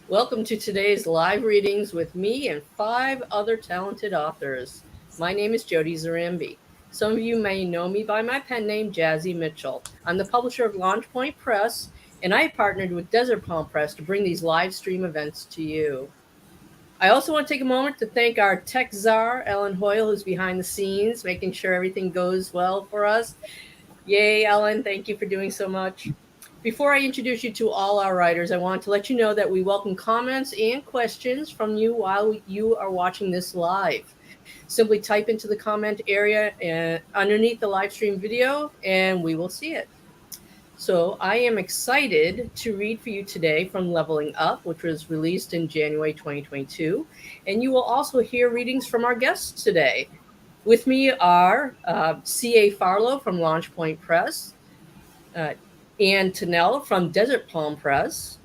Welcome to today's live readings with me and 5 other talented authors. My name is Jody Zarambi. Some of you may know me by my pen name, Jazzy Mitchell. I'm the publisher of Launch Point Press, and I partnered with Desert Palm Press to bring these live stream events to you. I also want to take a moment to thank our tech czar, Ellen Hoyle, who's behind the scenes, making sure everything goes well for us. Yay, Ellen, thank you for doing so much. Before I introduce you to all our writers, I want to let you know that we welcome comments and questions from you while you are watching this live. Simply type into the comment area underneath the live stream video, and we will see it. So I am excited to read for you today from Leveling Up, which was released in January 2022. And you will also hear readings from our guests today. With me are C.A. Farlow from Launch Point Press, and Tonnell from Desert Palm Press,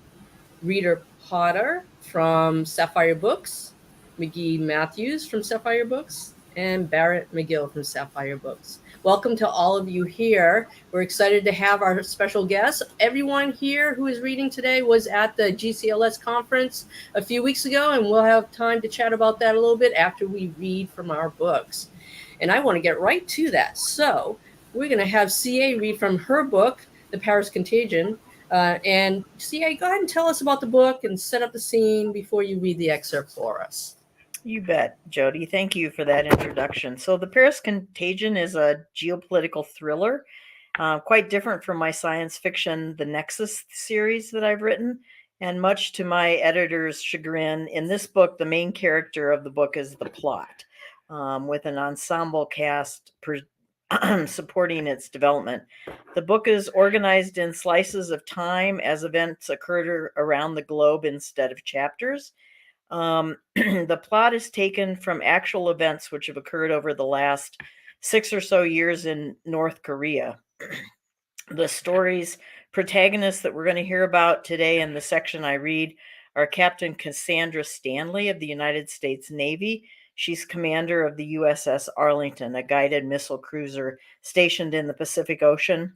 Rita Potter from Sapphire Books, McGee Mathews from Sapphire Books, and Barrett Magill from Sapphire Books. Welcome to all of you here. We're excited to have our special guests. Everyone here who is reading today was at the GCLS conference a few weeks ago, and we'll have time to chat about that a little bit after we read from our books. And I want to get right to that. So we're going to have CA read from her book, The Paris Contagion. And CA, go ahead and tell us about the book and set up the scene before you read the excerpt for us. You bet, Jody. Thank you for that introduction. So The Paris Contagion is a geopolitical thriller, quite different from my science fiction, The Nexus series that I've written. And much to my editor's chagrin, in this book, the main character of the book is the plot, with an ensemble cast supporting its development. The book is organized in slices of time as events occurred around the globe instead of chapters. The plot is taken from actual events which have occurred over the last 6 or so years in North Korea. The story's protagonists that we're going to hear about today in the section I read are Captain Cassandra Stanley of the United States Navy. She's commander of the USS Arlington, a guided missile cruiser stationed in the Pacific Ocean.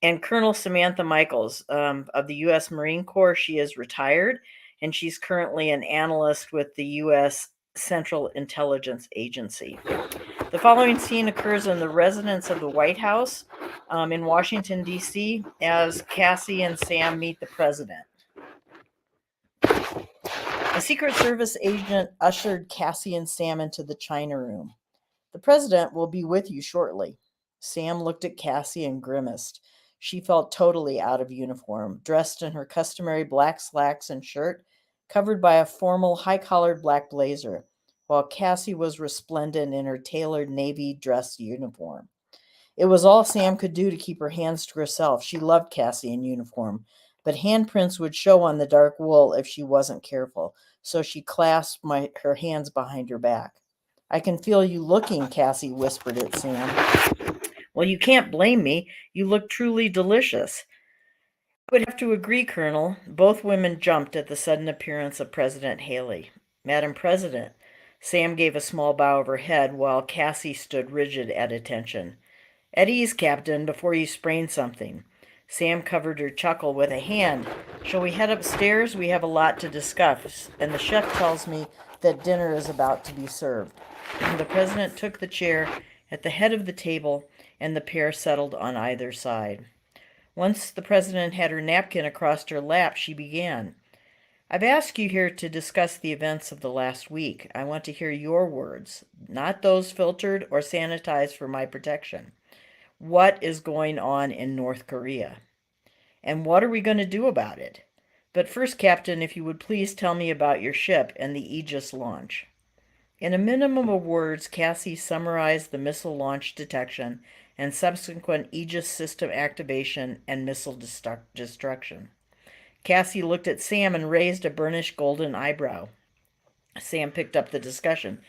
And Colonel Samantha Michaels of the U.S. Marine Corps. She is retired, and she's currently an analyst with the U.S. Central Intelligence Agency. The following scene occurs in the residence of the White House in Washington, D.C., as Cassie and Sam meet the president. A Secret Service agent ushered Cassie and Sam into the China room. "The president will be with you shortly." Sam looked at Cassie and grimaced. She felt totally out of uniform, dressed in her customary black slacks and shirt, covered by a formal high-collared black blazer, while Cassie was resplendent in her tailored navy dress uniform. It was all Sam could do to keep her hands to herself. She loved Cassie in uniform, but handprints would show on the dark wool if she wasn't careful, so she clasped her hands behind her back. "I can feel you looking," Cassie whispered at Sam. "Well, you can't blame me. You look truly delicious." "I would have to agree, Colonel." Both women jumped at the sudden appearance of President Haley. "Madam President." Sam gave a small bow of her head while Cassie stood rigid at attention. "At ease, Captain, before you sprain something." Sam covered her chuckle with a hand. "Shall we head upstairs? We have a lot to discuss, and the chef tells me that dinner is about to be served." The president took the chair at the head of the table, and the pair settled on either side. Once the president had her napkin across her lap, she began. "I've asked you here to discuss the events of the last week. I want to hear your words, not those filtered or sanitized for my protection. What is going on in North Korea? And what are we going to do about it? But first, Captain, if you would please tell me about your ship and the Aegis launch." In a minimum of words, Cassie summarized the missile launch detection and subsequent Aegis system activation and missile destruction. Cassie looked at Sam and raised a burnished golden eyebrow. Sam picked up the discussion.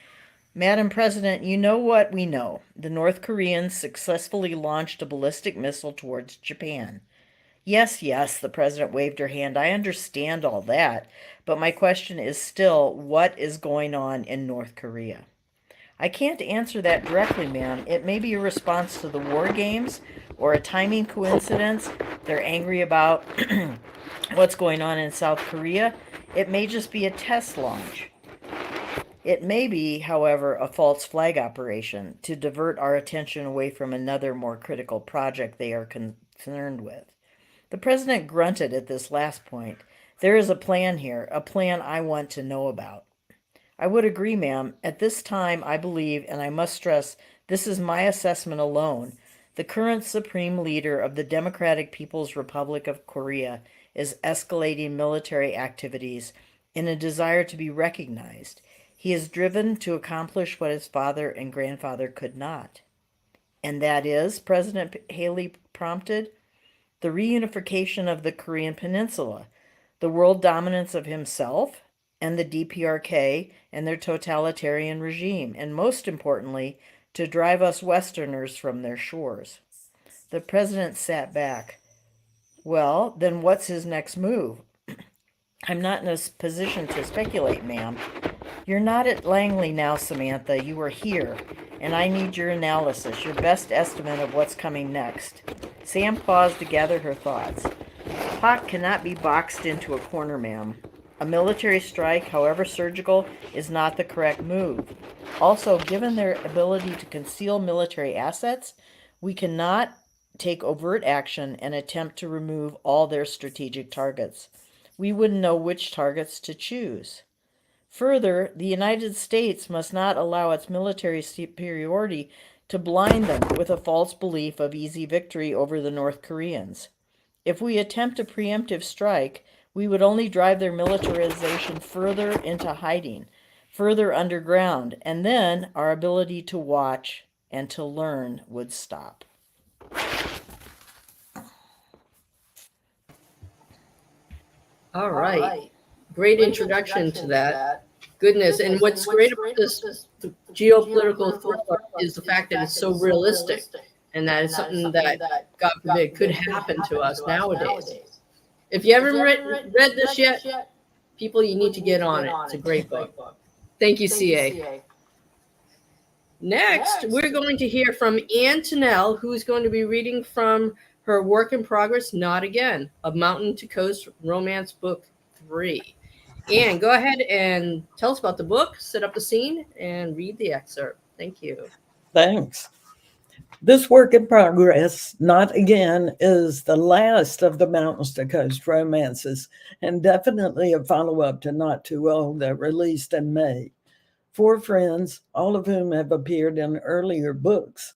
Madam President, you know what we know. The North Koreans successfully launched a ballistic missile towards Japan. Yes, yes, the president waved her hand. I understand all that. But my question is still, what is going on in North Korea? I can't answer that directly, ma'am. It may be a response to the war games or a timing coincidence. They're angry about what's going on in South Korea. It may just be a test launch. It may be, however, a false flag operation to divert our attention away from another more critical project they are concerned with. The president grunted at this last point. There is a plan here, a plan I want to know about. I would agree, ma'am. At this time, I believe, and I must stress, this is my assessment alone, the current supreme leader of the Democratic People's Republic of Korea is escalating military activities in a desire to be recognized. He is driven to accomplish what his father and grandfather could not. And that is, President Haley prompted, the reunification of the Korean Peninsula, the world dominance of himself and the DPRK and their totalitarian regime, and most importantly, to drive us Westerners from their shores. The president sat back. Well, then what's his next move? I'm not in a position to speculate, ma'am. You're not at Langley now, Samantha. You are here, and I need your analysis, your best estimate of what's coming next. Sam paused to gather her thoughts. Hawk cannot be boxed into a corner, ma'am. A military strike, however surgical, is not the correct move. Also, given their ability to conceal military assets, we cannot take overt action and attempt to remove all their strategic targets. We wouldn't know which targets to choose. Further, the United States must not allow its military superiority to blind them with a false belief of easy victory over the North Koreans. If we attempt a preemptive strike, we would only drive their militarization further into hiding, further underground, and then our ability to watch and to learn would stop. All right. Great introduction to that. Goodness. And what's great about this geopolitical thriller is the fact that it's so realistic and that it's something that, God forbid, could happen to us nowadays. If you haven't read this yet, people, you need to get on it. It's a great book. Thank you, CA. Next, we're going to hear from Ann Tonnell, who's going to be reading from her work in progress, Not Again, A Mountain to Coast Romance Book 3. Ann, go ahead and tell us about the book, set up the scene, and read the excerpt. Thank you. Thanks. This work in progress, Not Again, is the last of the Mountains to Coast romances and definitely a follow-up to Not Too Old that released in May. 4 friends, all of whom have appeared in earlier books,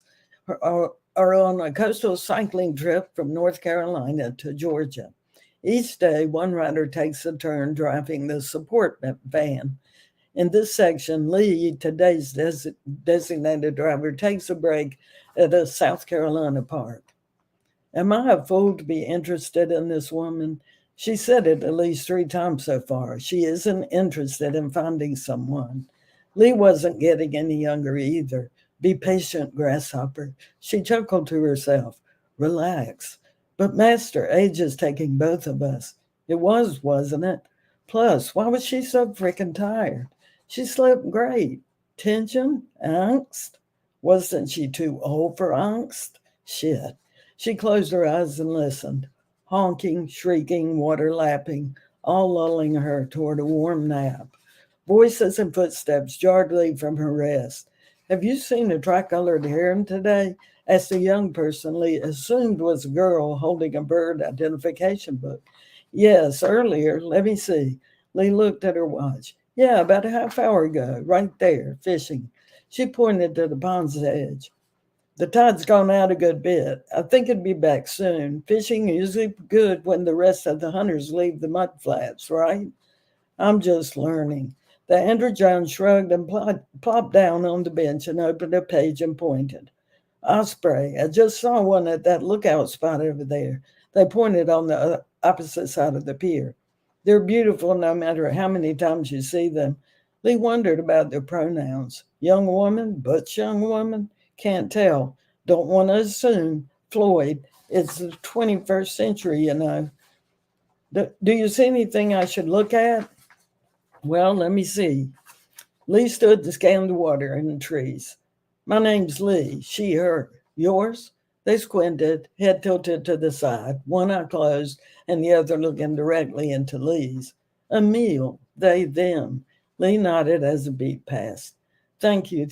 are on a coastal cycling trip from North Carolina to Georgia. Each day, one rider takes a turn driving the support van. In this section, Lee, today's designated driver, takes a break at a South Carolina park. Am I a fool to be interested in this woman? She said it at least 3 times so far. She isn't interested in finding someone. Lee wasn't getting any younger either. Be patient, grasshopper. She chuckled to herself. Relax. But master, age is taking both of us. It was, wasn't it? Plus, why was she so freaking tired? She slept great. Tension? Angst? Wasn't she too old for angst? Shit. She closed her eyes and listened. Honking, shrieking, water lapping, all lulling her toward a warm nap. Voices and footsteps jarred Lee from her rest. Have you seen a tricolored heron today? Asked a young person Lee assumed was a girl holding a bird identification book. Yes, earlier. Let me see. Lee looked at her watch. Yeah, about a half hour ago, right there, fishing. She pointed to the pond's edge. The tide's gone out a good bit. I think it'd be back soon. Fishing is usually good when the rest of the hunters leave the mud flats, right? I'm just learning. The Andrew Jones shrugged and plopped down on the bench and opened a page and pointed. Osprey, I just saw one at that lookout spot over there. They pointed on the opposite side of the pier. They're beautiful no matter how many times you see them. Lee wondered about their pronouns. Young woman, butch young woman, can't tell. Don't want to assume. Floyd, it's the 21st century, you know. Do you see anything I should look at? Well, let me see. Lee stood and scanned the water and the trees. My name's Lee, she, her. Yours? They squinted, head tilted to the side, one eye closed and the other looking directly into Lee's. Emil, they, them. Lee nodded as the beat passed. Thank you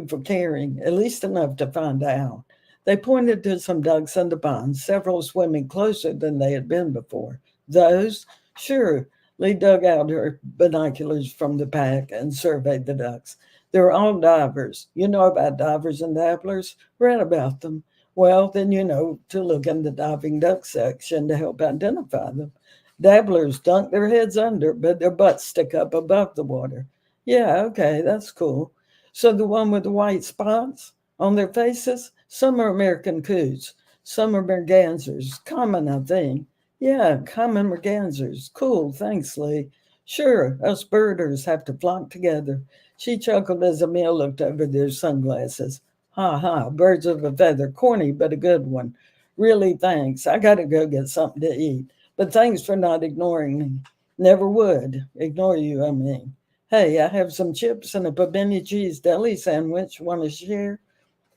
for caring, at least enough to find out. They pointed to some ducks in the pond, several swimming closer than they had been before. Those? Sure. Lee dug out her binoculars from the pack and surveyed the ducks. They're all divers. You know about divers and dabblers? Read about them. Well, then you know to look in the diving duck section to help identify them. Dabblers dunk their heads under, but their butts stick up above the water. Yeah, okay, that's cool. So the one with the white spots on their faces? Some are American coots. Some are mergansers. Common, I think. Yeah, common mergansers. Cool, thanks, Lee. Sure, us birders have to flock together. She chuckled as Emil looked over their sunglasses. Ha ha, birds of a feather. Corny, but a good one. Really, thanks. I gotta go get something to eat. But thanks for not ignoring me. Never would. Ignore you, I mean. Hey, I have some chips and a pepperoni cheese deli sandwich. Want to share?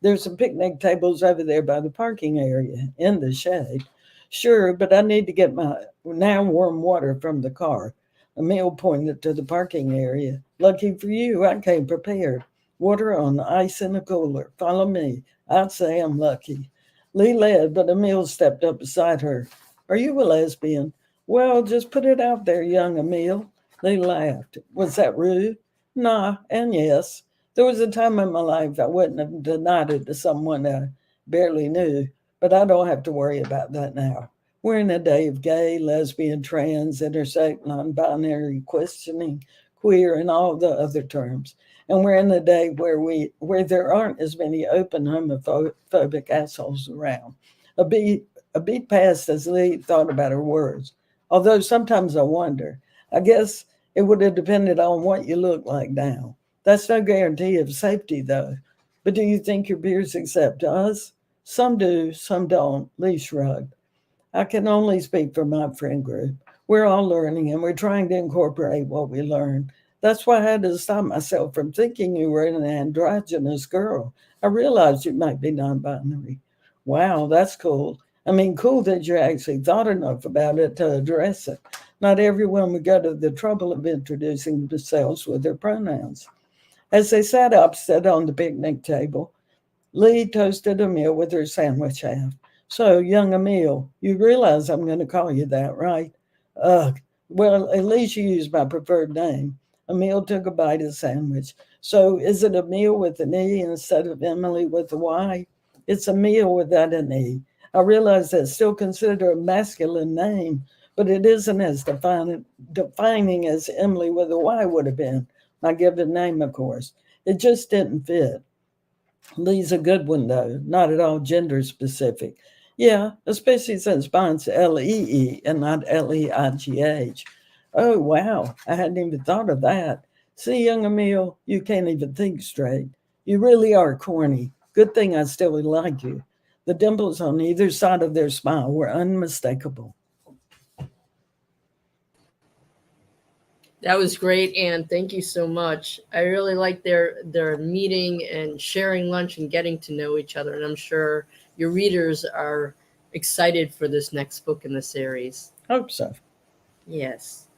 There's some picnic tables over there by the parking area in the shade. Sure, but I need to get my now warm water from the car. Emil pointed to the parking area. Lucky for you, I came prepared. Water on ice in a cooler. Follow me. I'd say I'm lucky. Lee led, but Emil stepped up beside her. Are you a lesbian? Well, just put it out there, young Emil. Lee laughed. Was that rude? Nah, and yes. There was a time in my life I wouldn't have denied it to someone I barely knew, but I don't have to worry about that now. We're in a day of gay, lesbian, trans, intersex, non-binary, questioning, queer, and all the other terms. And we're in a day where there aren't as many open homophobic assholes around. A beat passed as Lee thought about her words. Although sometimes I wonder, I guess it would have depended on what you look like now. That's no guarantee of safety, though. But do you think your peers accept us? Some do, some don't. Lee shrugged. I can only speak for my friend group. We're all learning and we're trying to incorporate what we learn. That's why I had to stop myself from thinking you were an androgynous girl. I realized you might be non-binary. Wow, that's cool. I mean, cool that you actually thought enough about it to address it. Not everyone would go to the trouble of introducing themselves with their pronouns. As they sat opposite on the picnic table, Lee toasted Emil with her sandwich half. So, young Emil, you realize I'm going to call you that, right? Ugh. Well, at least you used my preferred name. Emil took a bite of the sandwich. So, is it Emil with an E instead of Emily with a Y? It's Emil without an E. I realize that's still considered a masculine name, but it isn't as defining as Emily with a Y would have been. My given name, of course. It just didn't fit. Lee's a good one, though, not at all gender specific. Yeah, especially since mine's Lee and not Leigh. Oh, wow, I hadn't even thought of that. See, young Emil, you can't even think straight. You really are corny. Good thing I still like you. The dimples on either side of their smile were unmistakable. That was great, Anne. Thank you so much. I really like their meeting and sharing lunch and getting to know each other. And I'm sure your readers are excited for this next book in the series. Hope so. Yes.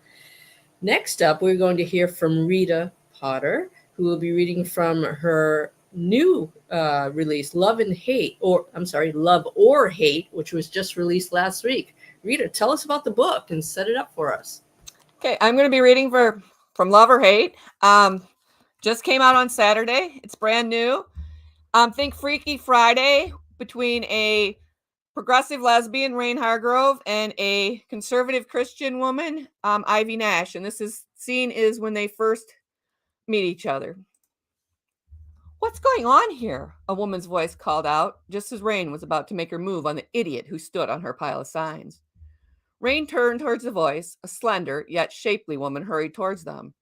Next up, we're going to hear from Rita Potter, who will be reading from her new release, Love or Hate, which was just released last week. Rita, tell us about the book and set it up for us. Okay, I'm going to be reading from Love or Hate. Just came out on Saturday. It's brand new. Think Freaky Friday between a progressive lesbian, Rain Hargrove, and a conservative Christian woman, Ivy Nash. And scene is when they first meet each other. What's going on here? A woman's voice called out, just as Rain was about to make her move on the idiot who stood on her pile of signs. Rain turned towards the voice. A slender, yet shapely woman hurried towards them.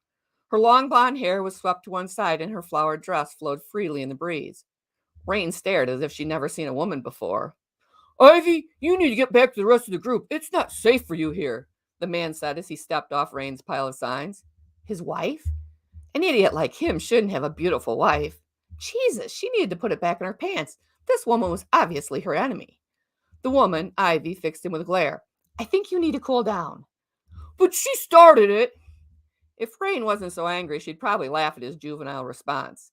Her long blonde hair was swept to one side and her flowered dress flowed freely in the breeze. Rain stared as if she'd never seen a woman before. Ivy, you need to get back to the rest of the group. It's not safe for you here, the man said as he stepped off Rain's pile of signs. His wife? An idiot like him shouldn't have a beautiful wife. Jesus, she needed to put it back in her pants. This woman was obviously her enemy. The woman, Ivy, fixed him with a glare. I think you need to cool down. But she started it. If Rain wasn't so angry, she'd probably laugh at his juvenile response.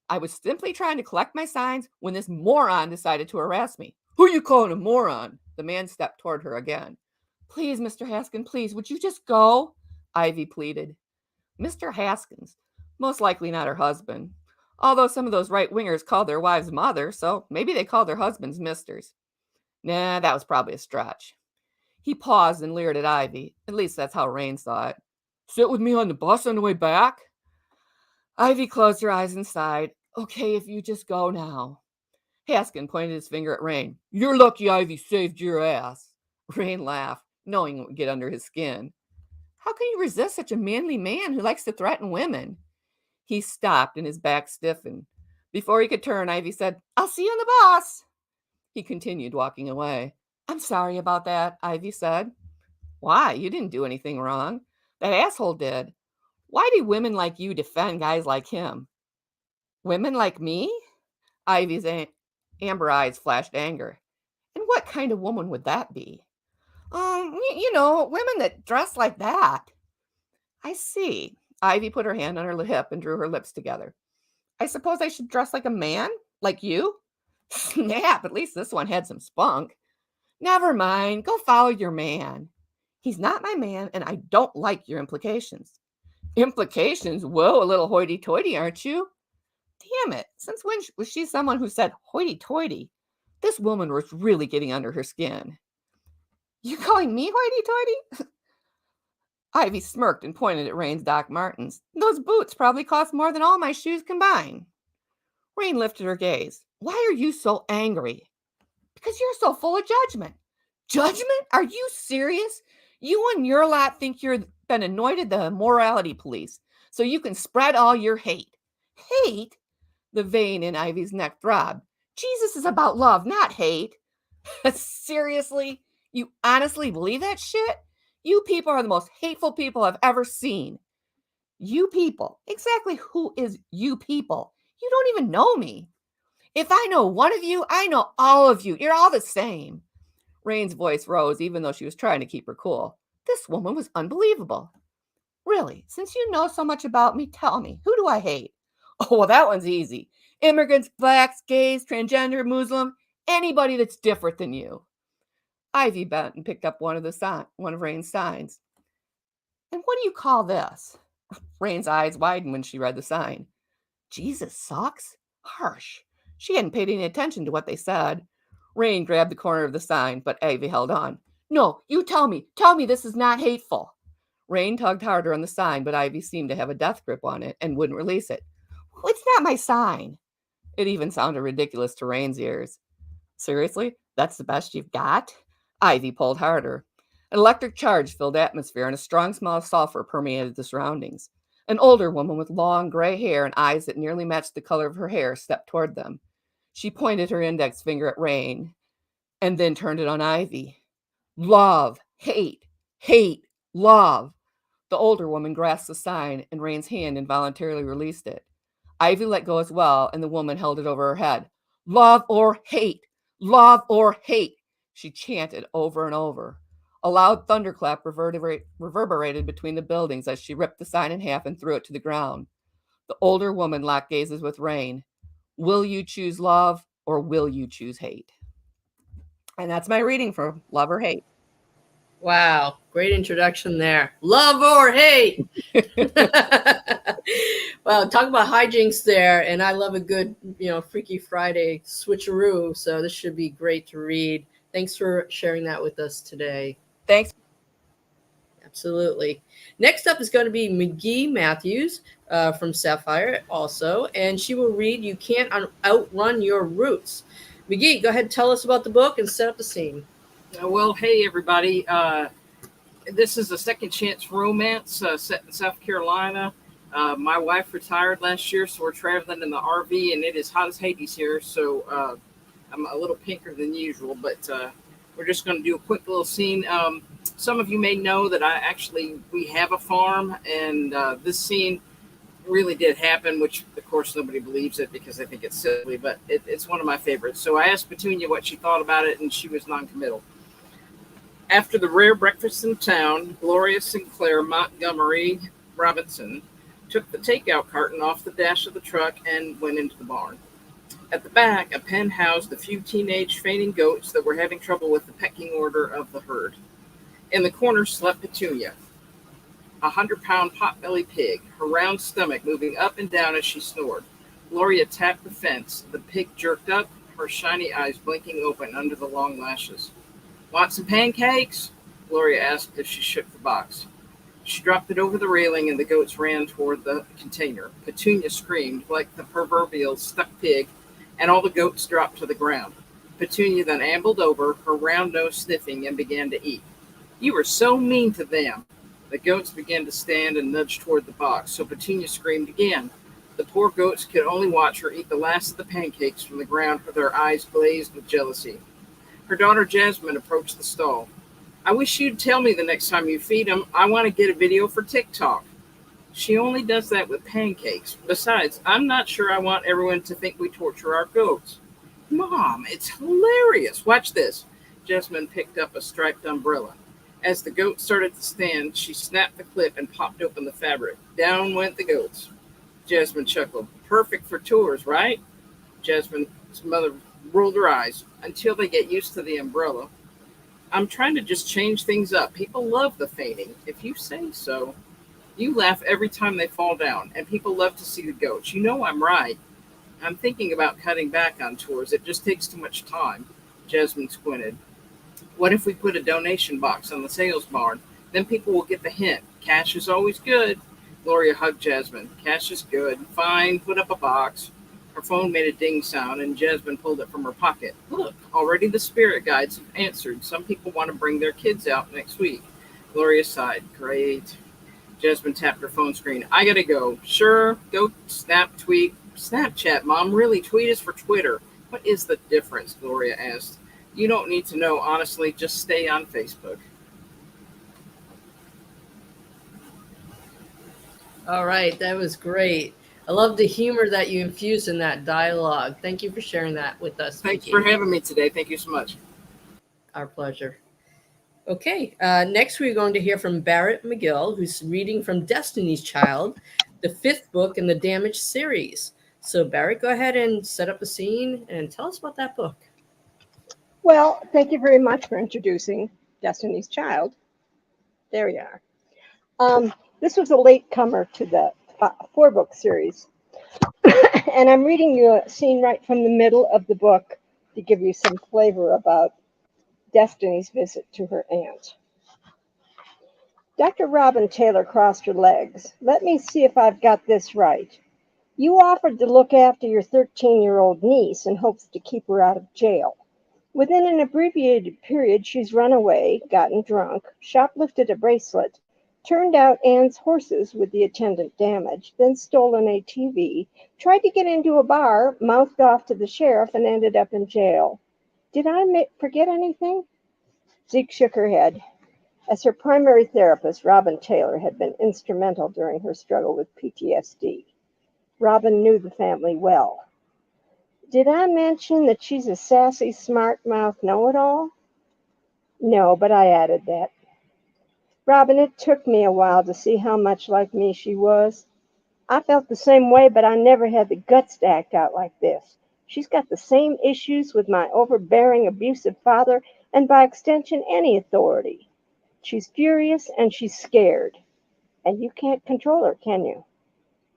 I was simply trying to collect my signs when this moron decided to harass me. Who are you calling a moron? The man stepped toward her again. Please, Mr. Haskin, please, would you just go? Ivy pleaded. Mr. Haskins, most likely not her husband. Although some of those right-wingers called their wives mother, so maybe they called their husbands misters. Nah, that was probably a stretch. He paused and leered at Ivy. At least that's how Rain saw it. Sit with me on the bus on the way back? Ivy closed her eyes and sighed. Okay, if you just go now. Haskin pointed his finger at Rain. You're lucky Ivy saved your ass. Rain laughed, knowing it would get under his skin. How can you resist such a manly man who likes to threaten women? He stopped and his back stiffened. Before he could turn, Ivy said, I'll see you on the bus. He continued walking away. I'm sorry about that, Ivy said. Why? You didn't do anything wrong. That asshole did. Why do women like you defend guys like him? Women like me? Ivy's amber eyes flashed anger. And what kind of woman would that be? Women that dress like that. I see. Ivy put her hand on her hip and drew her lips together. I suppose I should dress like a man? Like you? Snap, at least this one had some spunk. Never mind, go follow your man. He's not my man, and I don't like your implications. Implications? Whoa, a little hoity-toity, aren't you? Damn it, since when was she someone who said hoity-toity? This woman was really getting under her skin. You calling me hoity-toity? Ivy smirked and pointed at Rain's Doc Martens. Those boots probably cost more than all my shoes combined. Rain lifted her gaze. Why are you so angry? Because you're so full of judgment. Judgment? Are you serious? You and your lot think you've been anointed the morality police, so you can spread all your hate. Hate? The vein in Ivy's neck throbbed. Jesus is about love, not hate. Seriously? You honestly believe that shit? You people are the most hateful people I've ever seen. You people? Exactly who is you people? You don't even know me. If I know one of you, I know all of you. You're all the same. Rain's voice rose, even though she was trying to keep her cool. This woman was unbelievable. Really, since you know so much about me, tell me, who do I hate? Oh, well, that one's easy. Immigrants, blacks, gays, transgender, Muslim, anybody that's different than you. Ivy bent and picked up one of Rain's signs. And what do you call this? Rain's eyes widened when she read the sign. Jesus sucks? Harsh. She hadn't paid any attention to what they said. Rain grabbed the corner of the sign, but Ivy held on. No, you tell me. Tell me this is not hateful. Rain tugged harder on the sign, but Ivy seemed to have a death grip on it and wouldn't release it. Well, it's not my sign. It even sounded ridiculous to Rain's ears. Seriously? That's the best you've got? Ivy pulled harder. An electric charge filled the atmosphere, and a strong smell of sulfur permeated the surroundings. An older woman with long gray hair and eyes that nearly matched the color of her hair stepped toward them. She pointed her index finger at Rain and then turned it on Ivy. Love, hate, hate, love. The older woman grasped the sign, and Rain's hand involuntarily released it. Ivy let go as well, and the woman held it over her head. Love or hate, love or hate, she chanted over and over. A loud thunderclap reverberated between the buildings as she ripped the sign in half and threw it to the ground. The older woman locked gazes with Rain. Will you choose love or will you choose hate? And that's my reading for Love or Hate. Wow, great introduction there. Love or hate? Well, talk about hijinks there, and I love a good, Freaky Friday switcheroo, so this should be great to read. Thanks for sharing that with us today. Thanks. Absolutely. Next up is going to be McGee Mathews from Sapphire also, and she will read You Can't Outrun Your Roots. McGee, go ahead and tell us about the book and set up the scene. Well, hey, everybody. This is a second chance romance set in South Carolina. My wife retired last year, so we're traveling in the RV, and it is hot as Hades here. So I'm a little pinker than usual, but we're just going to do a quick little scene. Some of you may know that we have a farm, and this scene really did happen, which of course nobody believes it because they think it's silly, but it's one of my favorites. So I asked Petunia what she thought about it, and she was non-committal. After the rare breakfast in town, Gloria Sinclair Montgomery Robinson took the takeout carton off the dash of the truck and went into the barn. At the back, a pen housed a few teenage fainting goats that were having trouble with the pecking order of the herd. In the corner slept Petunia, a 100-pound pot-bellied pig, her round stomach moving up and down as she snored. Gloria tapped the fence. The pig jerked up, her shiny eyes blinking open under the long lashes. "Want some pancakes?" Gloria asked as she shook the box. She dropped it over the railing, and the goats ran toward the container. Petunia screamed like the proverbial stuck pig, and all the goats dropped to the ground. Petunia then ambled over, her round nose sniffing, and began to eat. "You were so mean to them." The goats began to stand and nudge toward the box, so Petunia screamed again. The poor goats could only watch her eat the last of the pancakes from the ground, with their eyes glazed with jealousy. Her daughter Jasmine approached the stall. "I wish you'd tell me the next time you feed them. I want to get a video for TikTok." "She only does that with pancakes. Besides, I'm not sure I want everyone to think we torture our goats." "Mom, it's hilarious. Watch this." Jasmine picked up a striped umbrella. As the goats started to stand, she snapped the clip and popped open the fabric. Down went the goats. Jasmine chuckled. "Perfect for tours, right?" Jasmine's mother rolled her eyes. "Until they get used to the umbrella." "I'm trying to just change things up. People love the fainting, if you say so. You laugh every time they fall down, and people love to see the goats. You know I'm right." "I'm thinking about cutting back on tours. It just takes too much time." Jasmine squinted. "What if we put a donation box on the sales barn? Then people will get the hint. Cash is always good." Gloria hugged Jasmine. "Cash is good. Fine, put up a box." Her phone made a ding sound, and Jasmine pulled it from her pocket. "Look, already the spirit guides have answered. Some people want to bring their kids out next week." Gloria sighed. "Great." Jasmine tapped her phone screen. "I gotta go." "Sure, go snap, tweet." "Snapchat, Mom. Really, tweet is for Twitter." "What is the difference?" Gloria asked. "You don't need to know, honestly. Just stay on Facebook." All right, that was great. I love the humor that you infused in that dialogue. Thank you for sharing that with us. Thanks McGee. for having me today. Thank you so much. Our pleasure. Okay, next we're going to hear from Barrett Magill, who's reading from Destiny's Child, the 5th book in the Damage series. So Barrett, go ahead and set up the scene and tell us about that book. Well, thank you very much for introducing Destiny's Child. There you are. This was a latecomer to the 4-book series. And I'm reading you a scene right from the middle of the book to give you some flavor about Destiny's visit to her aunt. Dr. Robin Taylor crossed her legs. "Let me see if I've got this right. You offered to look after your 13-year-old niece in hopes to keep her out of jail. Within an abbreviated period, she's run away, gotten drunk, shoplifted a bracelet, turned out Anne's horses with the attendant damaged, then stole an ATV, tried to get into a bar, mouthed off to the sheriff, and ended up in jail. Did I forget anything?" Zeke shook her head. As her primary therapist, Robin Taylor had been instrumental during her struggle with PTSD. Robin knew the family well. "Did I mention that she's a sassy, smart-mouthed know-it-all?" "No, but I added that." "Robin, it took me a while to see how much like me she was. I felt the same way, but I never had the guts to act out like this. She's got the same issues with my overbearing, abusive father, and by extension, any authority. She's furious and she's scared. And you can't control her, can you?"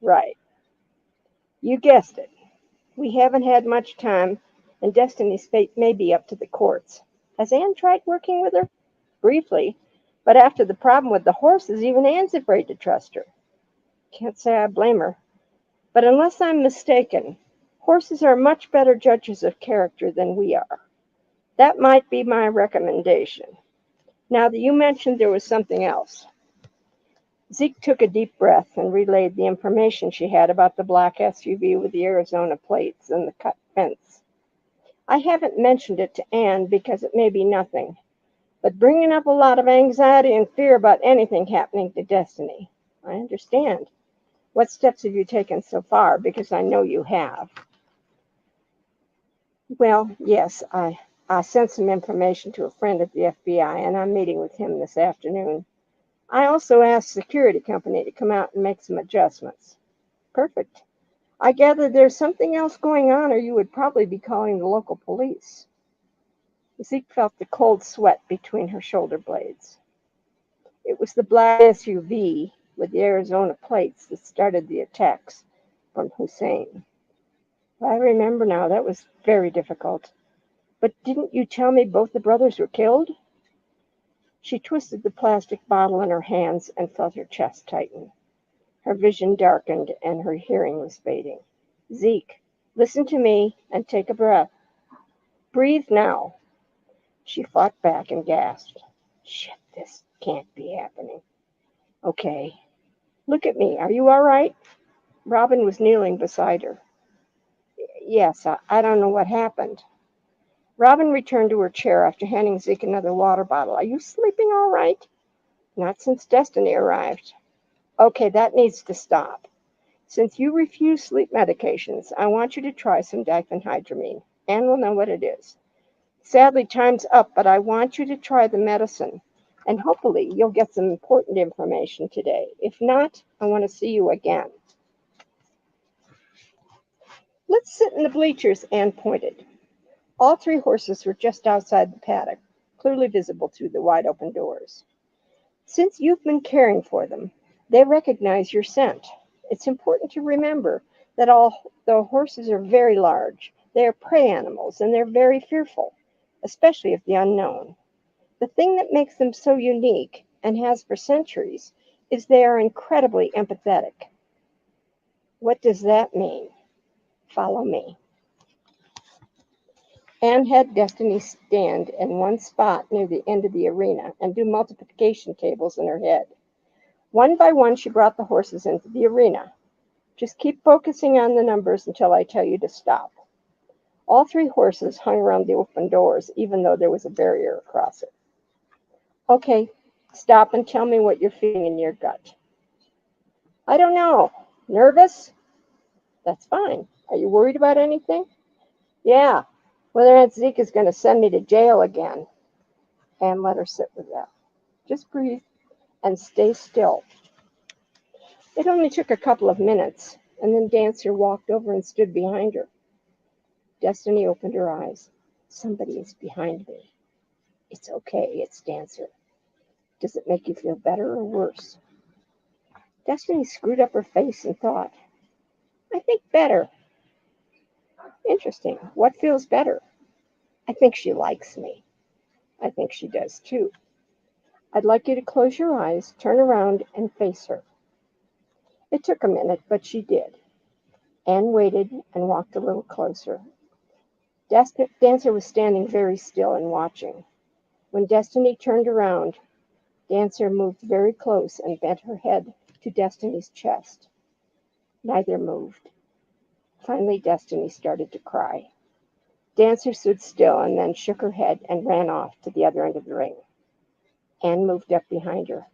"Right. You guessed it. We haven't had much time, and Destiny's fate may be up to the courts. Has Anne tried working with her?" "Briefly. But after the problem with the horses, even Anne's afraid to trust her." "Can't say I blame her. But unless I'm mistaken, horses are much better judges of character than we are. That might be my recommendation. Now that you mentioned there was something else. Zeke took a deep breath and relayed the information she had about the black SUV with the Arizona plates and the cut fence. I haven't mentioned it to Anne because it may be nothing, but bringing up a lot of anxiety and fear about anything happening to Destiny. I understand. What steps have you taken so far? Because I know you have. Well, yes, I sent some information to a friend at the FBI, and I'm meeting with him this afternoon. I also asked security company to come out and make some adjustments. Perfect. I gather there's something else going on, or you would probably be calling the local police. Zeke felt the cold sweat between her shoulder blades. It was the black SUV with the Arizona plates that started the attacks from Hussein. I remember now, that was very difficult. But didn't you tell me both the brothers were killed? She twisted the plastic bottle in her hands and felt her chest tighten. Her vision darkened and her hearing was fading. Zeke, listen to me and take a breath. Breathe now. She fought back and gasped. Shit, this can't be happening. Okay. Look at me. Are you all right? Robin was kneeling beside her. Yes, I don't know what happened. Robin returned to her chair after handing Zeke another water bottle. Are you sleeping all right? Not since Destiny arrived. Okay, that needs to stop. Since you refuse sleep medications, I want you to try some diphenhydramine. Anne will know what it is. Sadly, time's up, but I want you to try the medicine, and hopefully you'll get some important information today. If not, I want to see you again. Let's sit in the bleachers, Anne pointed. All three horses were just outside the paddock, clearly visible through the wide-open doors. Since you've been caring for them, they recognize your scent. It's important to remember that although horses are very large, they are prey animals and they're very fearful, especially of the unknown. The thing that makes them so unique, and has for centuries, is they are incredibly empathetic. What does that mean? Follow me. Anne had Destiny stand in one spot near the end of the arena and do multiplication tables in her head. One by one, she brought the horses into the arena. Just keep focusing on the numbers until I tell you to stop. All three horses hung around the open doors, even though there was a barrier across it. Okay, stop and tell me what you're feeling in your gut. I don't know. Nervous? That's fine. Are you worried about anything? Yeah, whether Aunt Zeke is going to send me to jail again. Anne let her sit with that. Just breathe and stay still. It only took a couple of minutes, and then Dancer walked over and stood behind her. Destiny opened her eyes. Somebody is behind me. It's okay, it's Dancer. Does it make you feel better or worse? Destiny screwed up her face and thought, I think better. Interesting. What feels better? I think she likes me. I think she does too. I'd like you to close your eyes, turn around, and face her. It took a minute, but she did. Anne waited and walked a little closer. Dancer was standing very still and watching. When Destiny turned around, Dancer moved very close and bent her head to Destiny's chest. Neither moved. Finally, Destiny started to cry. Dancer stood still and then shook her head and ran off to the other end of the ring. Anne moved up behind her.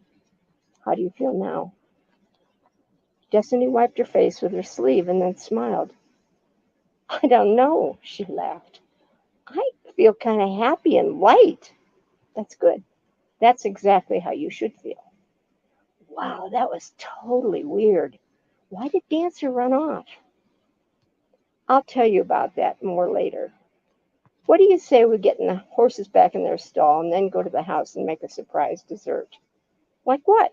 How do you feel now? Destiny wiped her face with her sleeve and then smiled. I don't know, she laughed. I feel kind of happy and light. That's good. That's exactly how you should feel. Wow, that was totally weird. Why did Dancer run off? I'll tell you about that more later. What do you say we get the horses back in their stall and then go to the house and make a surprise dessert? Like what?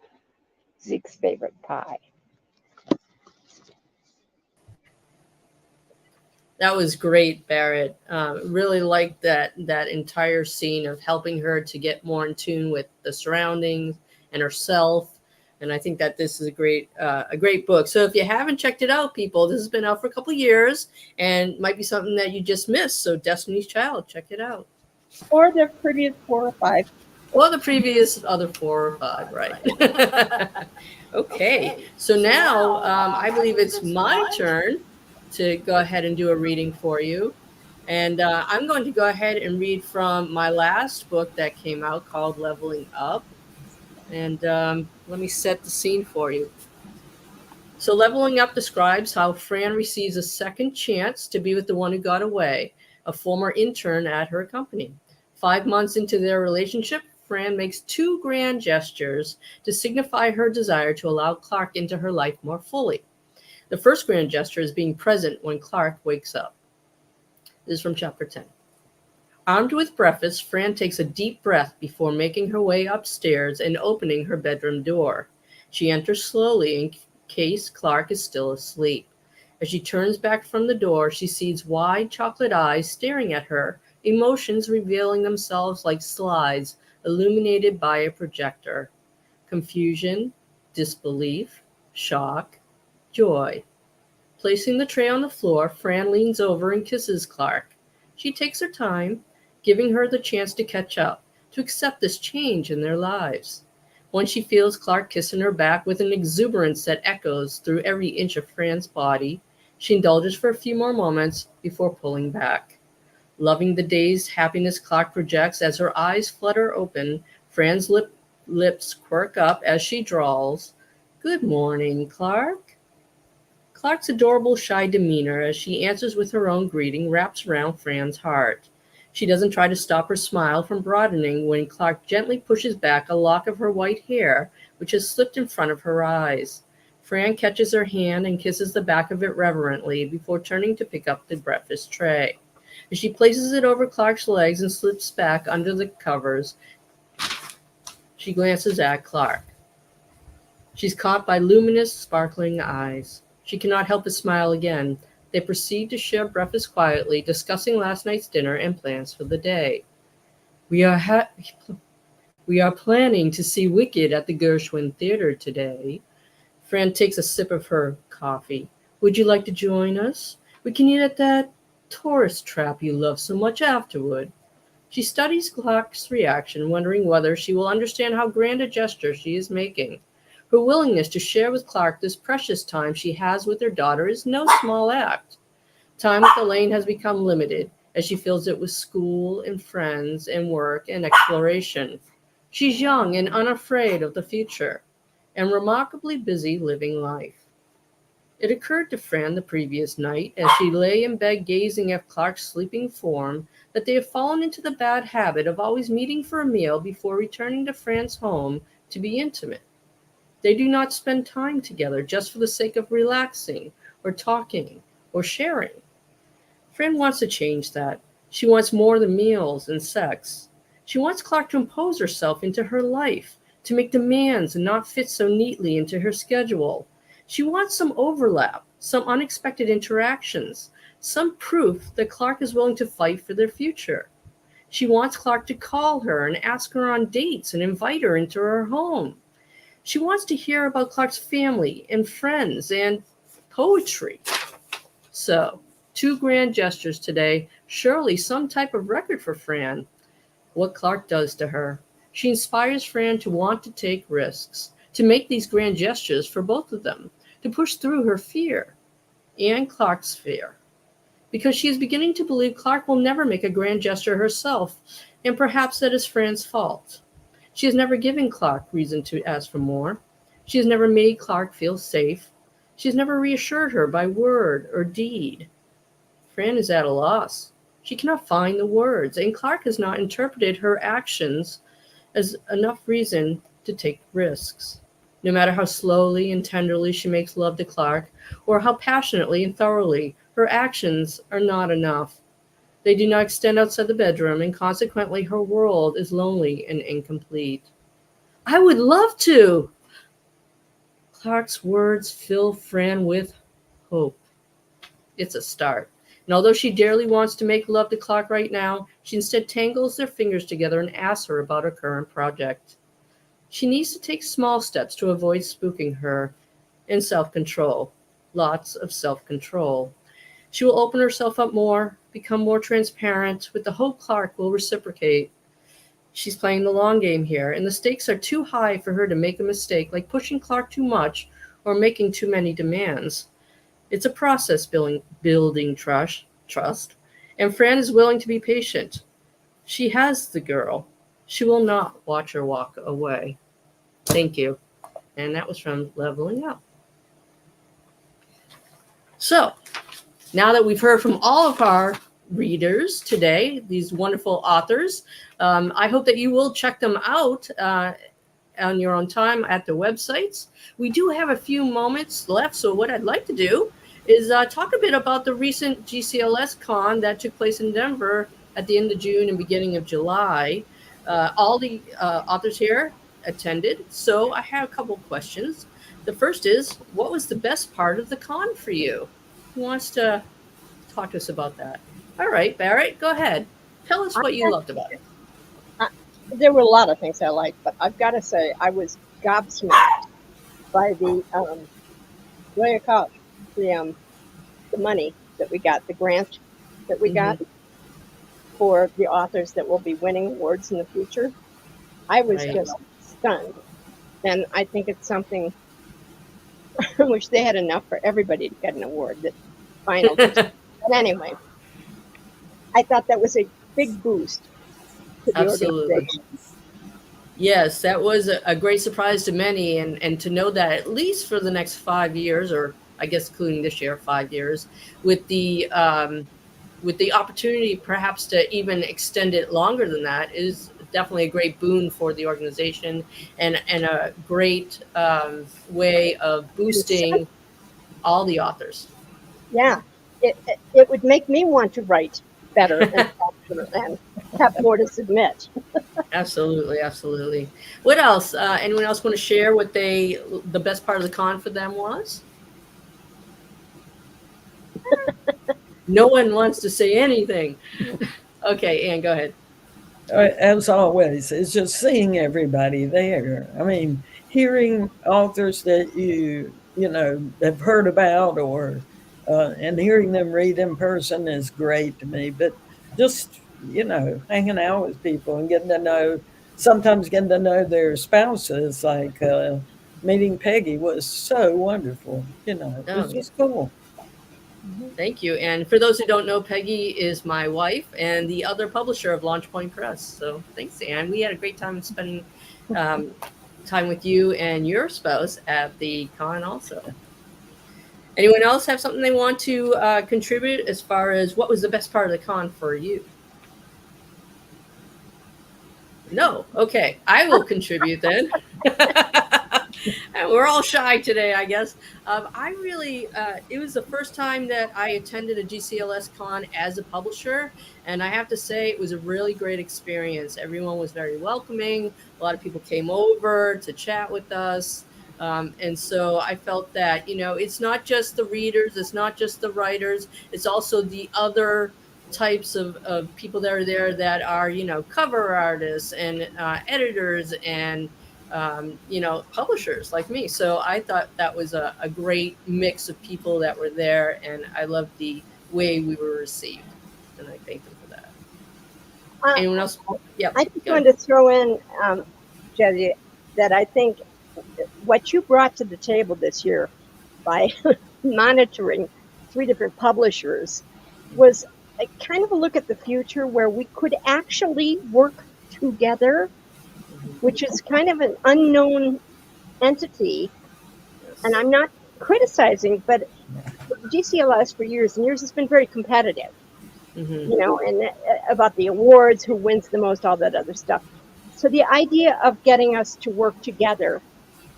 Zeke's favorite pie. That was great, Barrett. Really liked that entire scene of helping her to get more in tune with the surroundings and herself. And I think that this is a great book. So if you haven't checked it out, people, this has been out for a couple of years and might be something that you just missed. So Destiny's Child, check it out. Or the previous 4 or 5. Or the previous other 4 or 5, right? Okay, so now I believe it's my turn to go ahead and do a reading for you. And I'm going to go ahead and read from my last book that came out called Leveling Up. And let me set the scene for you. So, Leveling Up describes how Fran receives a second chance to be with the one who got away, a former intern at her company. 5 months into their relationship, Fran makes two grand gestures to signify her desire to allow Clark into her life more fully. The first grand gesture is being present when Clark wakes up. This is from chapter 10. Armed with breakfast, Fran takes a deep breath before making her way upstairs and opening her bedroom door. She enters slowly in case Clark is still asleep. As she turns back from the door, she sees wide chocolate eyes staring at her, emotions revealing themselves like slides illuminated by a projector. Confusion, disbelief, shock, joy. Placing the tray on the floor, Fran leans over and kisses Clark. She takes her time, giving her the chance to catch up, to accept this change in their lives. Once she feels Clark kissing her back with an exuberance that echoes through every inch of Fran's body, she indulges for a few more moments before pulling back. Loving the dazed happiness Clark projects as her eyes flutter open, Fran's lips quirk up as she drawls, "Good morning, Clark." Clark's adorable shy demeanor as she answers with her own greeting wraps around Fran's heart. She doesn't try to stop her smile from broadening when Clark gently pushes back a lock of her white hair, which has slipped in front of her eyes. Fran catches her hand and kisses the back of it reverently before turning to pick up the breakfast tray. As she places it over Clark's legs and slips back under the covers, she glances at Clark. She's caught by luminous, sparkling eyes. She cannot help but smile again. They proceed to share breakfast quietly, discussing last night's dinner and plans for the day. We are planning to see Wicked at the Gershwin Theater today. Fran takes a sip of her coffee. Would you like to join us? We can eat at that tourist trap you love so much afterward. She studies Clark's reaction, wondering whether she will understand how grand a gesture she is making. Her willingness to share with Clark this precious time she has with her daughter is no small act. Time with Elaine has become limited, as she fills it with school and friends and work and exploration. She's young and unafraid of the future, and remarkably busy living life. It occurred to Fran the previous night, as she lay in bed gazing at Clark's sleeping form, that they had fallen into the bad habit of always meeting for a meal before returning to Fran's home to be intimate. They do not spend time together just for the sake of relaxing or talking or sharing. Fran wants to change that. She wants more than meals and sex. She wants Clark to impose herself into her life, to make demands and not fit so neatly into her schedule. She wants some overlap, some unexpected interactions, some proof that Clark is willing to fight for their future. She wants Clark to call her and ask her on dates and invite her into her home. She wants to hear about Clark's family and friends and poetry. So, 2 grand gestures today, surely some type of record for Fran. What Clark does to her. She inspires Fran to want to take risks, to make these grand gestures for both of them, to push through her fear and Clark's fear. Because she is beginning to believe Clark will never make a grand gesture herself, and perhaps that is Fran's fault. She has never given Clark reason to ask for more. She has never made Clark feel safe. She has never reassured her by word or deed. Fran is at a loss. She cannot find the words, and Clark has not interpreted her actions as enough reason to take risks. No matter how slowly and tenderly she makes love to Clark, or how passionately and thoroughly, her actions are not enough. They do not extend outside the bedroom, and consequently her world is lonely and incomplete. I would love to. Clark's words fill Fran with hope. It's a start. And although she dearly wants to make love to Clark right now, she instead tangles their fingers together and asks her about her current project. She needs to take small steps to avoid spooking her, and self-control. Lots of self-control. She will open herself up more, become more transparent, with the hope Clark will reciprocate. She's playing the long game here, and the stakes are too high for her to make a mistake, like pushing Clark too much or making too many demands. It's a process building trust, and Fran is willing to be patient. She has the girl. She will not watch her walk away. Thank you. And that was from Leveling Up. So, now that we've heard from all of our readers today, these wonderful authors, I hope that you will check them out on your own time at their websites. We do have a few moments left, so what I'd like to do is talk a bit about the recent GCLS Con that took place in Denver at the end of June and beginning of July. All the authors here attended, so I have a couple questions. The first is, what was the best part of the con for you? Who wants to talk to us about that? All right, Barrett, go ahead. Tell us what you loved about it. There were a lot of things I liked, but I've got to say I was gobsmacked by the what do you call it? The money that we got, the grant that we got for the authors that will be winning awards in the future. I was just stunned, and I think it's something. I wish they had enough for everybody to get an award. That final, but anyway, I thought that was a big boost to the organization. Yes, that was a great surprise to many, and to know that at least for the next 5 years, or I guess including this year, 5 years, with the opportunity perhaps to even extend it longer than that is definitely a great boon for the organization, and a great way of boosting all the authors. Yeah, it would make me want to write better and have more to submit. Absolutely, absolutely. What else? Anyone else want to share what the best part of the con for them was? No one wants to say anything. Okay, Ann, go ahead. As always, it's just seeing everybody there. I mean, hearing authors that you have heard about, or and hearing them read in person is great to me. But just hanging out with people and sometimes getting to know their spouses, like meeting Peggy was so wonderful. It was just cool. Thank you. And for those who don't know, Peggy is my wife and the other publisher of Launch Point Press. So thanks, Ann. We had a great time spending time with you and your spouse at the con also. Anyone else have something they want to contribute as far as what was the best part of the con for you? No. Okay. I will contribute then. We're all shy today, I guess. It was the first time that I attended a GCLS con as a publisher, and I have to say it was a really great experience. Everyone was very welcoming. A lot of people came over to chat with us. And so I felt that, it's not just the readers, it's not just the writers, it's also the other types of people that are there that are, cover artists and editors and publishers like me. So I thought that was a great mix of people that were there, and I loved the way we were received, and I thank them for that. Anyone else? Yeah. I just wanted to throw in, Jazzy, that I think what you brought to the table this year by monitoring 3 different publishers was kind of a look at the future where we could actually work together, which is kind of an unknown entity. And I'm not criticizing, but GCLS for years and years has been very competitive, and about the awards, who wins the most, all that other stuff. So the idea of getting us to work together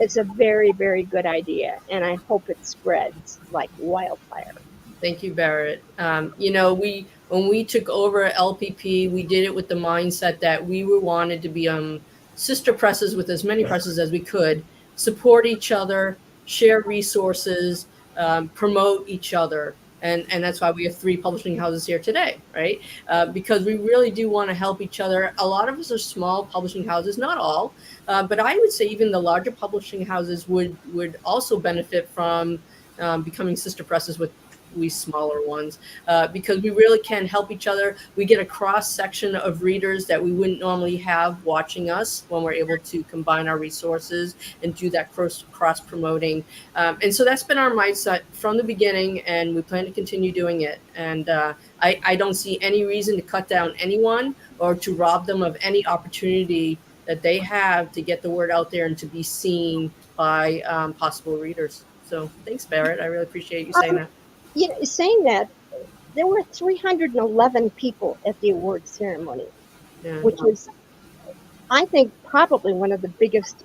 is a very, very good idea. And I hope it spreads like wildfire. Thank you, Barrett. When we took over LPP, we did it with the mindset that we wanted to be sister presses with as many presses as we could, support each other, share resources, promote each other. And that's why we have 3 publishing houses here today, right? Because we really do want to help each other. A lot of us are small publishing houses, not all, but I would say even the larger publishing houses would also benefit from becoming sister presses with we smaller ones, because we really can help each other. We get a cross section of readers that we wouldn't normally have watching us when we're able to combine our resources and do that cross promoting. And so that's been our mindset from the beginning, and we plan to continue doing it. And I don't see any reason to cut down anyone or to rob them of any opportunity that they have to get the word out there and to be seen by possible readers. So thanks, Barrett. I really appreciate you saying that. Saying that, there were 311 people at the award ceremony, Yeah. which was, I think, probably one of the biggest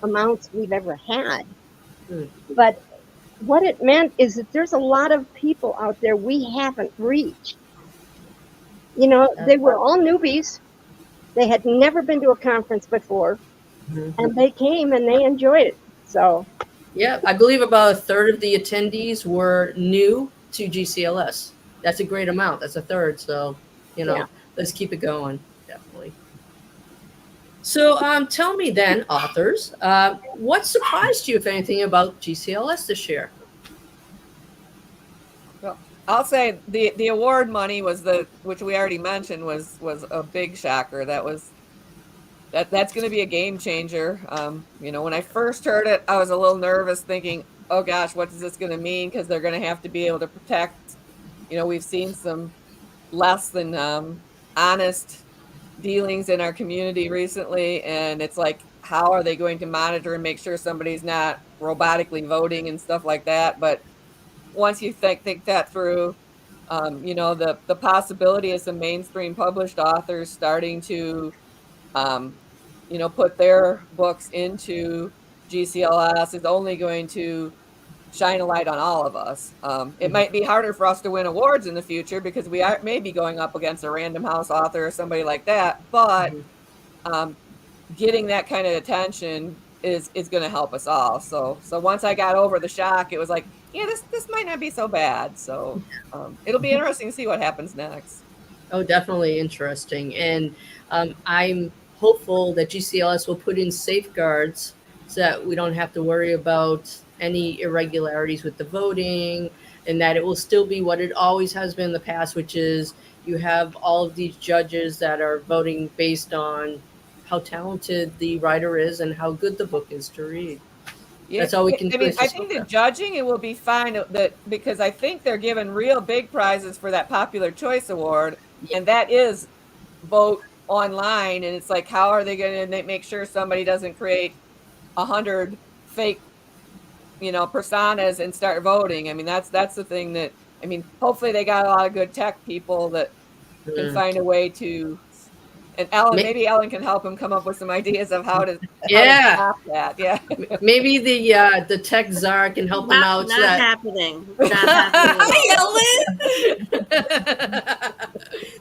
amounts we've ever had. But what it meant is that there's a lot of people out there we haven't reached. They were all newbies. They had never been to a conference before, and they came and they enjoyed it. So, yeah, I believe about a third of the attendees were new to GCLS. That's a great amount. That's a third. So, let's keep it going. Definitely. So, tell me then, authors, what surprised you, if anything, about GCLS this year? Well, I'll say the award money was which we already mentioned was a big shocker. That's going to be a game changer. When I first heard it, I was a little nervous, thinking, "Oh gosh, what is this going to mean?" Because they're going to have to be able to protect. We've seen some less than honest dealings in our community recently, and it's like, how are they going to monitor and make sure somebody's not robotically voting and stuff like that? But once you think that through, the possibility of some mainstream published authors starting to put their books into GCLS is only going to shine a light on all of us. It might be harder for us to win awards in the future because we may be going up against a Random House author or somebody like that, but getting that kind of attention is going to help us all. So once I got over the shock, it was like, yeah, this might not be so bad. So it'll be interesting to see what happens next. Oh, definitely interesting. And I'm hopeful that GCLS will put in safeguards so that we don't have to worry about any irregularities with the voting, and that it will still be what it always has been in the past, which is you have all of these judges that are voting based on how talented the writer is and how good the book is to read. Yeah, that's all we can do. I think the judging, it will be fine because I think they're given real big prizes for that Popular Choice Award, and that is vote online. And it's like, how are they going to make sure somebody doesn't create 100 fake, personas and start voting? I mean, that's the thing that, hopefully they got a lot of good tech people that can find a way to. And maybe Ellen can help him come up with some ideas of how to stop that. Yeah. Maybe the tech czar can help him out. Not happening. Hi, Ellen.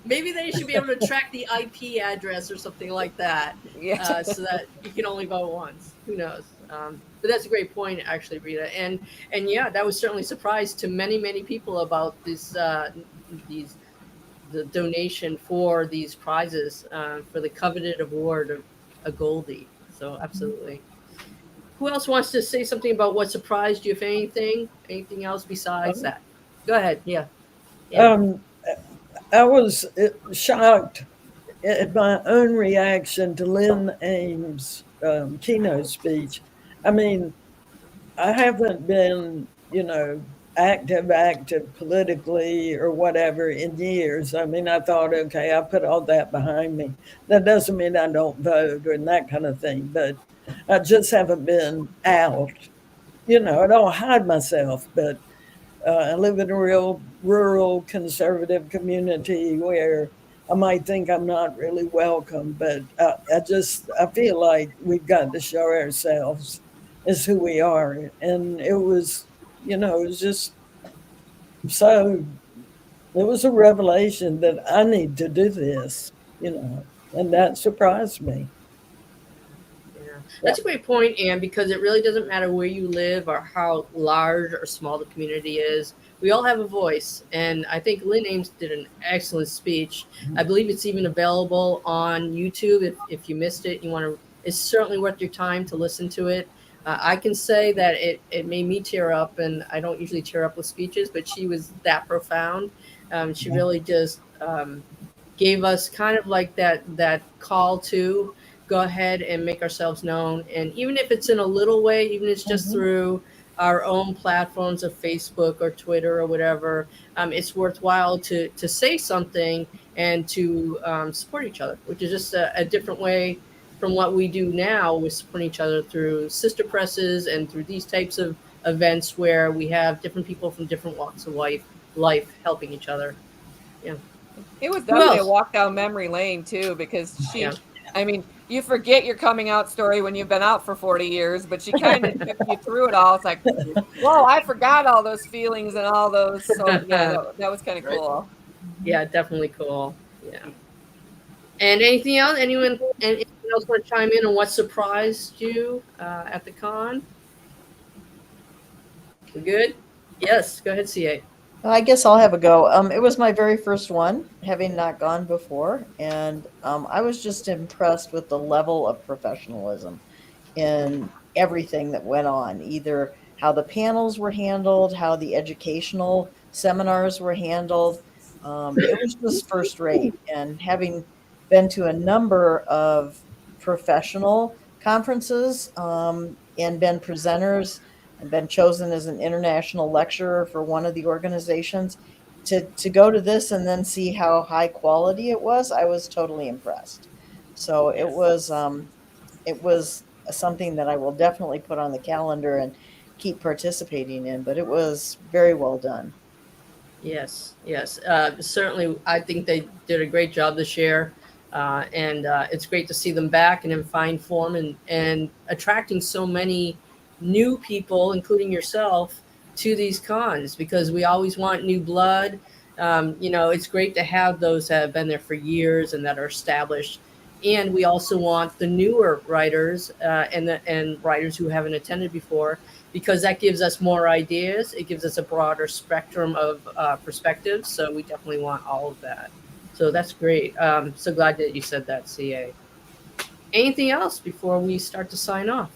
Maybe they should be able to track the IP address or something like that. Yeah. So that you can only vote once. Who knows? But that's a great point, actually, Rita. And yeah, that was certainly a surprise to many people about the donation for these prizes for the coveted award of a Goldie. So absolutely. Who else wants to say something about what surprised you, if anything? Anything else besides that? Go ahead. Yeah. I was shocked at my own reaction to Lynn Ames' keynote speech. I haven't been, active politically or whatever in years. I thought, okay, I put all that behind me. That doesn't mean I don't vote and that kind of thing, but I just haven't been out. I don't hide myself, but I live in a real rural conservative community where I might think I'm not really welcome, but I feel like we've got to show ourselves as who we are. And it was, it was just so, it was a revelation that I need to do this, and that surprised me. Yeah. That's a great point, Anne, because it really doesn't matter where you live or how large or small the community is. We all have a voice. And I think Lynn Ames did an excellent speech. I believe it's even available on YouTube. If you missed it, it's certainly worth your time to listen to it. I can say that it made me tear up, and I don't usually tear up with speeches, but she was that profound. She really just gave us kind of like that call to go ahead and make ourselves known, and even if it's in a little way, even if it's just through our own platforms of Facebook or Twitter or whatever, it's worthwhile to say something and to support each other, which is just a different way from what we do now with supporting each other through sister presses and through these types of events where we have different people from different walks of life helping each other. Yeah. It was Who definitely a else? walk down memory lane too, because Yeah. I mean, you forget your coming out story when you've been out for 40 years, but she kind of took you through it all. It's like, whoa, I forgot all those feelings and all those. So yeah, that was kind of cool. Yeah, definitely cool. Yeah. And anything else? Anything else want to chime in on what surprised you at the con? We good? Yes. Go ahead, CA. I guess I'll have a go. It was my very first one, having not gone before, and I was just impressed with the level of professionalism in everything that went on, either how the panels were handled, how the educational seminars were handled. It was just first rate. And having been to a number of professional conferences and been presenters and been chosen as an international lecturer for one of the organizations, to go to this and then see how high quality it was, I was totally impressed. So it was something that I will definitely put on the calendar and keep participating in, but it was very well done. Yes, yes. Certainly, I think they did a great job this year. And it's great to see them back and in fine form and attracting so many new people, including yourself, to these cons because we always want new blood. It's great to have those that have been there for years and that are established. And we also want the newer writers and writers who haven't attended before because that gives us more ideas. It gives us a broader spectrum of perspectives. So we definitely want all of that. So that's great. So glad that you said that, CA. Anything else before we start to sign off?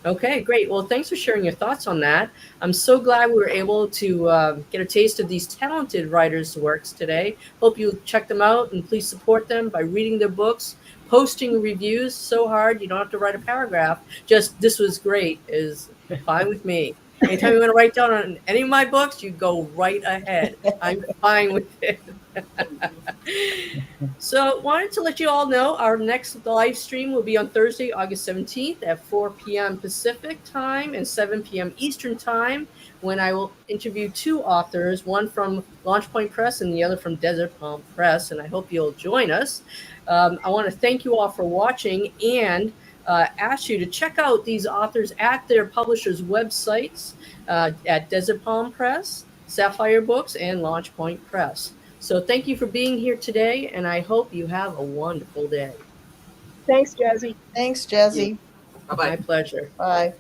Okay, great. Well, thanks for sharing your thoughts on that. I'm so glad we were able to get a taste of these talented writers' works today. Hope you check them out and please support them by reading their books, posting reviews. So hard, you don't have to write a paragraph. Just this was great is fine with me. Anytime you want to write down on any of my books, you go right ahead. I'm fine with it. So wanted to let you all know our next live stream will be on Thursday, August 17th at 4 p.m. Pacific time and 7 p.m. Eastern time, when I will interview two authors, one from Launch Point Press and the other from Desert Palm Press, and I hope you'll join us. I want to thank you all for watching and ask you to check out these authors at their publishers' websites at Desert Palm Press, Sapphire Books, and Launch Point Press. So thank you for being here today, and I hope you have a wonderful day. Thanks, Jazzy. Thanks, Jazzy. Bye bye. My pleasure. Bye.